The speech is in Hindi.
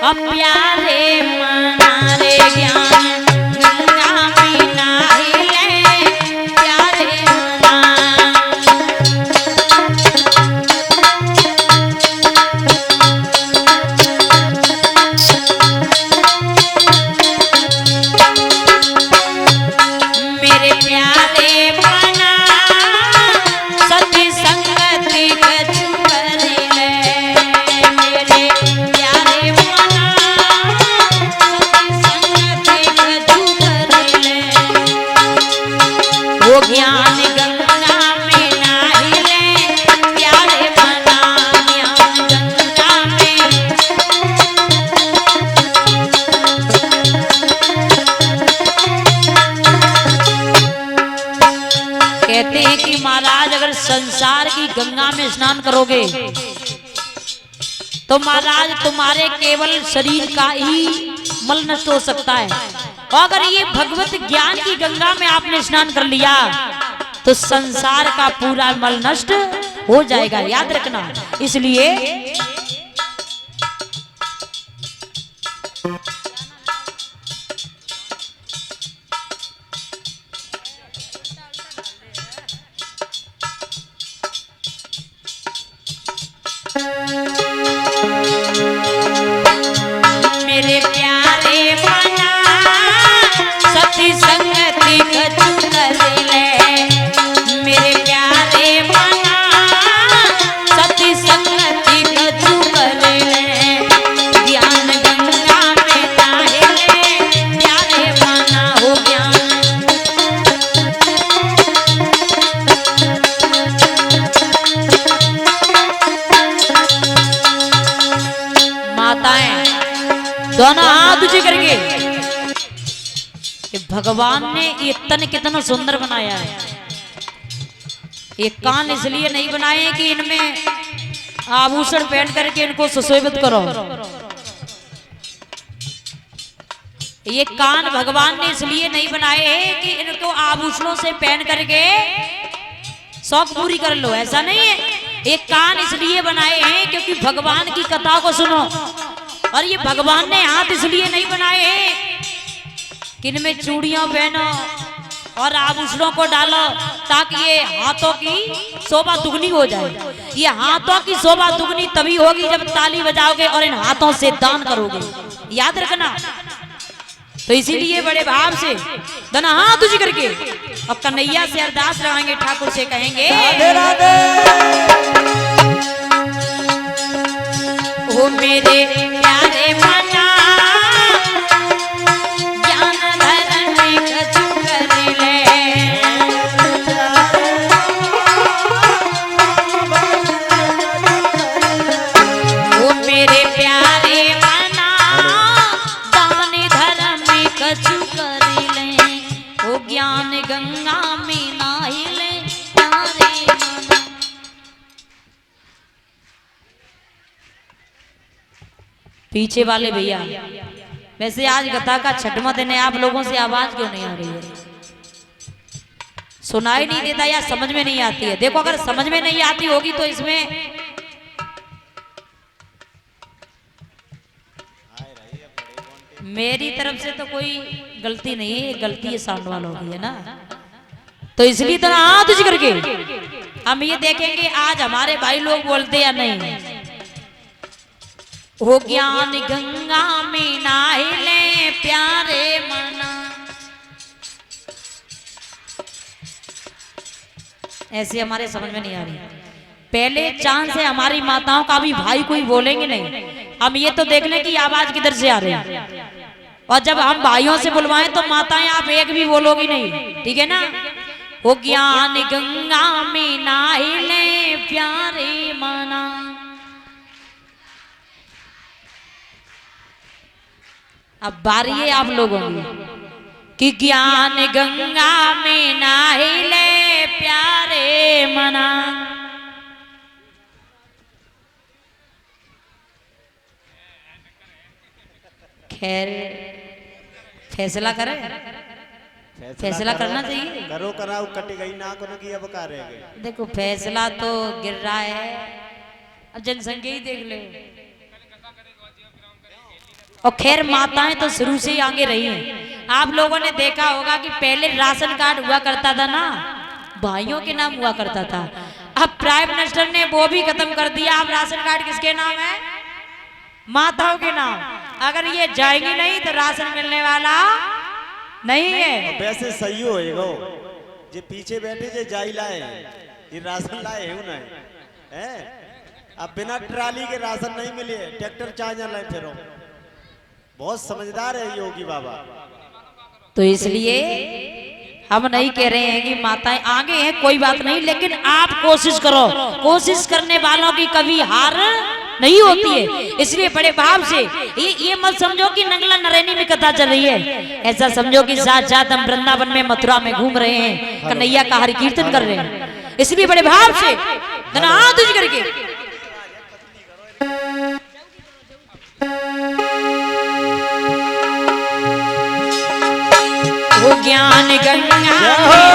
अब प्यारे मना रे ज्ञान गंगा में नाहिले प्यारे मना। मेरे प्यारे मना सती संगति कछु करी ले। मेरे प्यारे मना सती संगति कछु करी ले। वो ज्ञान गंगा में नाहिले प्यारे मना ज्ञान गंगा में। कहते हैं कि महाराज अगर संसार की गंगा में स्नान करोगे तो महाराज तुम्हारे केवल शरीर का ही मल नष्ट हो सकता है। और अगर ये भगवत ज्ञान की गंगा में आपने स्नान कर लिया तो संसार का पूरा मल नष्ट हो जाएगा, याद रखना। इसलिए मेरे प्यारे मना सती संगति कछु करी ले। मेरे प्यारे मना सती संगति कछु करी ले। ज्ञान गंगा में नाहिले प्यारे मना हो ज्ञान। माताएं दोनों हाथ ऊंचे करके कि भगवान ने ये तन कितना सुंदर बनाया है। ये कान इसलिए नहीं बनाए कि इनमें आभूषण पहन करके इनको सुशोभित करो। ये कान भगवान ने इसलिए नहीं बनाए हैं कि इनको आभूषणों से पहन करके शौक पूरी कर लो, ऐसा नहीं है। ये कान इसलिए बनाए हैं क्योंकि भगवान की कथा को सुनो। और ये भगवान ने हाथ इसलिए नहीं बनाए हैं कि इनमें चूड़ियां पहनो और आभूषणों को डालो ताकि ये हाथों की शोभा दुगनी हो जाए। ये हाथों की शोभा दुगनी तभी होगी जब ताली बजाओगे और इन हाथों से दान करोगे, याद रखना। तो इसीलिए बड़े भाव से दोनों हाथ ऊंचे करके और कन्हैया से अरदास लगाएंगे, ठाकुर से कहेंगे राधे राधे। ओ मेरे प्यारे मना ज्ञान धर्म कछु करी ले। ओ मेरे प्यारे मना दान धर्म कछु करी ले। ओ ज्ञान गंगा में नाहिले प्यारे मना। पीछे वाले भैया, वैसे आज कथा का छठवां दिन है, आप लोगों से आवाज क्यों नहीं आ रही है? सुनाई नहीं देता या समझ में नहीं आती है? देखो अगर समझ में नहीं आती होगी तो इसमें मेरी तरफ से तो कोई गलती नहीं है, गलती है साउंड वालों की, है ना। तो इसलिए तो हाथ ऊंचे करके हम ये देखेंगे आज हमारे भाई लोग बोलते या नहीं। हो ज्ञान गंगा में नाहिले प्यारे मना। ऐसे हमारे समझ में नहीं आ रही। पहले चांद से हमारी माताओं का भी भाई कोई बोलेंगे नहीं, हम ये तो देख लें कि आवाज किधर से आ रही है। और जब हम भाइयों से बुलवाएं तो माताएं आप एक भी बोलोगी नहीं, ठीक है ना। वो ज्ञान गंगा में नाहिले प्यारे मना। अब बारी है आप लोगों की कि ज्ञान गंगा में नाहिले प्यारे मना। खैर फैसला करें, फैसला करना चाहिए। करो कराओ कट गई ना करो की अब का रह गए। देखो फैसला तो गिर रहा है, अब जनसंख्या ही देख ले। और खैर माताएं तो शुरू से ही आगे रही हैं। आप लोगों ने देखा होगा कि पहले राशन कार्ड हुआ करता था ना, भाइयों के नाम हुआ करता था। अब प्राइम मिनिस्टर ने वो भी खत्म कर दिया। अब राशन कार्ड किसके नाम है? माताओं के नाम। अगर ये जाएगी नहीं तो राशन मिलने वाला नहीं है। वैसे सही होएगा जे पीछे बैठे जे जाई लाए ये राशन लाए है ना हैं। अब बिना ट्राली के राशन नहीं मिले, ट्रैक्टर चार्जर लाए फिर बहुत समझदार है योगी बाबा। तो इसलिए हम नहीं कह रहे हैं कि माताएं आगे हैं, कोई बात नहीं, लेकिन आप कोशिश करो। कोशिश करने वालों की कभी हार नहीं होती है। इसलिए बड़े भाव से ये मत समझो कि नंगला नरैनी में कथा चल रही है। ऐसा समझो कि साथ साथ हम वृंदावन में मथुरा में घूम रहे हैं, कन्हैया का हरि कीर्तन कर रहे हैं। इसलिए बड़े भाव से हाथ उठ करके ज्ञान गंगा